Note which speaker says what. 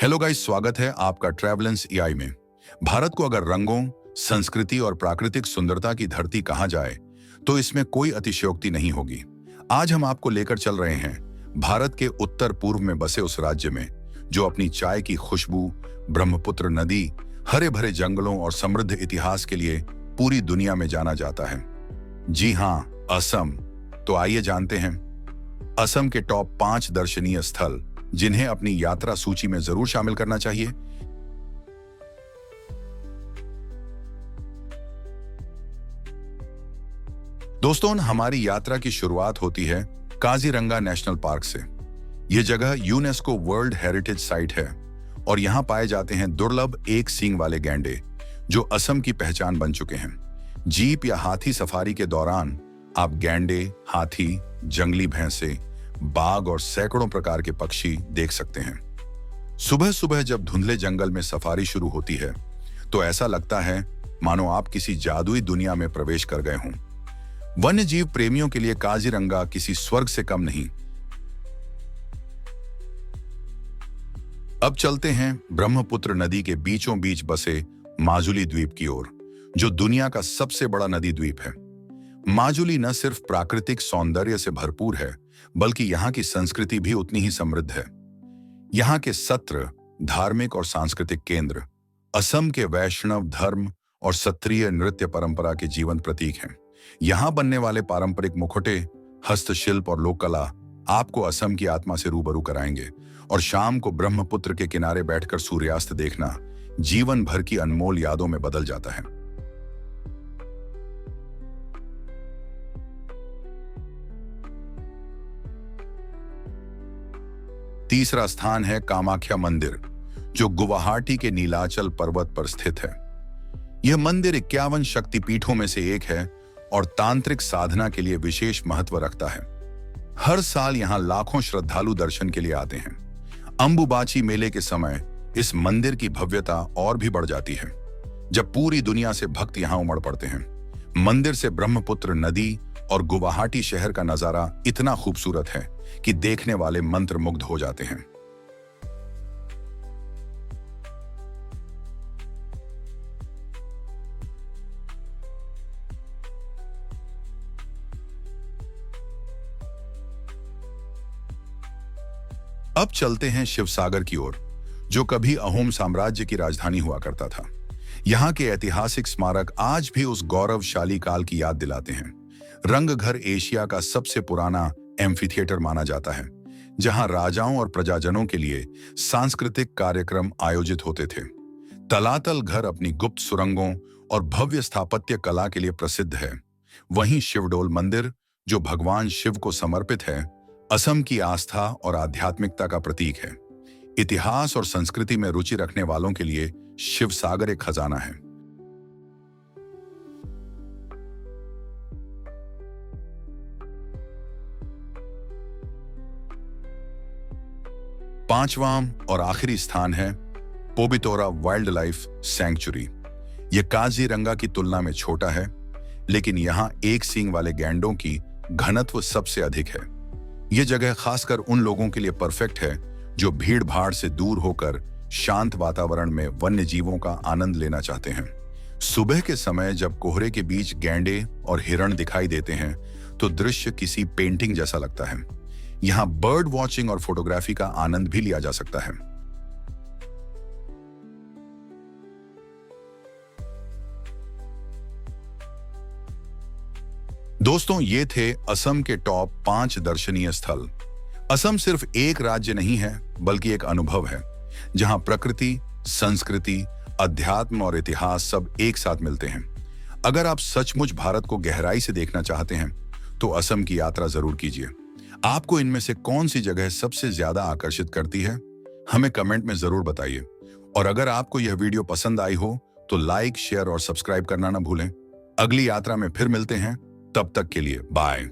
Speaker 1: Hello guys, स्वागत है आपका ट्रैवलेंस एआई में। भारत को अगर रंगों, संस्कृति और प्राकृतिक सुंदरता की धरती कहा जाए तो इसमें कोई अतिशयोक्ति नहीं होगी। आज हम आपको लेकर चल रहे हैं भारत के उत्तर पूर्व में बसे उस राज्य में जो अपनी चाय की खुशबू, ब्रह्मपुत्र नदी, हरे भरे जंगलों और समृद्ध इतिहास के लिए पूरी दुनिया में जाना जाता है। जी हाँ, असम। तो आइए जानते हैं असम के टॉप 5 दर्शनीय स्थल जिन्हें अपनी यात्रा सूची में जरूर शामिल करना चाहिए। दोस्तों, हमारी यात्रा की शुरुआत होती है काजीरंगा नेशनल पार्क से। यह जगह यूनेस्को वर्ल्ड हेरिटेज साइट है और यहां पाए जाते हैं दुर्लभ एक सींग वाले गैंडे जो असम की पहचान बन चुके हैं। जीप या हाथी सफारी के दौरान आप गैंडे, हाथी, जंगली भैंसे, बाघ और सैकड़ों प्रकार के पक्षी देख सकते हैं। सुबह सुबह जब धुंधले जंगल में सफारी शुरू होती है तो ऐसा लगता है मानो आप किसी जादुई दुनिया में प्रवेश कर गए हों। वन्य जीव प्रेमियों के लिए काजीरंगा किसी स्वर्ग से कम नहीं। अब चलते हैं ब्रह्मपुत्र नदी के बीचों बीच बसे माजुली द्वीप की ओर, जो दुनिया का सबसे बड़ा नदी द्वीप है। माजुली न सिर्फ प्राकृतिक सौंदर्य से भरपूर है बल्कि यहाँ की संस्कृति भी उतनी ही समृद्ध है। यहाँ के सत्र, धार्मिक और सांस्कृतिक केंद्र असम के वैष्णव धर्म और सत्रिय नृत्य परंपरा के जीवंत प्रतीक हैं। यहाँ बनने वाले पारंपरिक मुखौटे, हस्तशिल्प और लोक कला आपको असम की आत्मा से रूबरू कराएंगे। और शाम को ब्रह्मपुत्र के किनारे बैठकर सूर्यास्त देखना जीवन भर की अनमोल यादों में बदल जाता है। तीसरा स्थान है कामाख्या मंदिर, जो गुवाहाटी के नीलाचल पर्वत पर स्थित है। यह मंदिर 51 शक्तिपीठों में से एक है और तांत्रिक साधना के लिए विशेष महत्व रखता है। हर साल यहां लाखों श्रद्धालु दर्शन के लिए आते हैं। अंबुबाची मेले के समय इस मंदिर की भव्यता और भी बढ़ जाती है, जब पूरी दुनिया से भक्त यहां उमड़ पड़ते हैं। मंदिर से ब्रह्मपुत्र नदी और गुवाहाटी शहर का नजारा इतना खूबसूरत है कि देखने वाले मंत्रमुग्ध हो जाते हैं। अब चलते हैं शिवसागर की ओर, जो कभी अहोम साम्राज्य की राजधानी हुआ करता था। यहाँ के ऐतिहासिक स्मारक आज भी उस गौरवशाली काल की याद दिलाते हैं। रंगघर एशिया का सबसे पुराना एम्फीथिएटर माना जाता है, जहां राजाओं और प्रजाजनों के लिए सांस्कृतिक कार्यक्रम आयोजित होते थे। तलातल घर अपनी गुप्त सुरंगों और भव्य स्थापत्य कला के लिए प्रसिद्ध है। वहीं शिवडोल मंदिर, जो भगवान शिव को समर्पित है, असम की आस्था और आध्यात्मिकता का प्रतीक है। इतिहास और संस्कृति में रुचि रखने वालों के लिए शिवसागर एक खजाना है। पांचवां और आखिरी स्थान है पोबितोरा वाइल्ड लाइफ सैंक्चुरी। यह काजीरंगा की तुलना में छोटा है, लेकिन यहां एक सींग वाले गैंडों की घनत्व सबसे अधिक है। यह जगह खासकर उन लोगों के लिए परफेक्ट है जो भीड़ भाड़ से दूर होकर शांत वातावरण में वन्य जीवों का आनंद लेना चाहते हैं। सुबह के समय जब कोहरे के बीच गैंडे और हिरण दिखाई देते हैं तो दृश्य किसी पेंटिंग जैसा लगता है। यहाँ बर्ड वॉचिंग और फोटोग्राफी का आनंद भी लिया जा सकता है। दोस्तों, ये थे असम के टॉप 5 दर्शनीय स्थल। असम सिर्फ एक राज्य नहीं है बल्कि एक अनुभव है, जहां प्रकृति, संस्कृति, अध्यात्म और इतिहास सब एक साथ मिलते हैं। अगर आप सचमुच भारत को गहराई से देखना चाहते हैं तो असम की यात्रा जरूर कीजिए। आपको इनमें से कौन सी जगह सबसे ज्यादा आकर्षित करती है, हमें कमेंट में जरूर बताइए। और अगर आपको यह वीडियो पसंद आई हो तो लाइक, शेयर और सब्सक्राइब करना ना भूलें। अगली यात्रा में फिर मिलते हैं, तब तक के लिए बाय।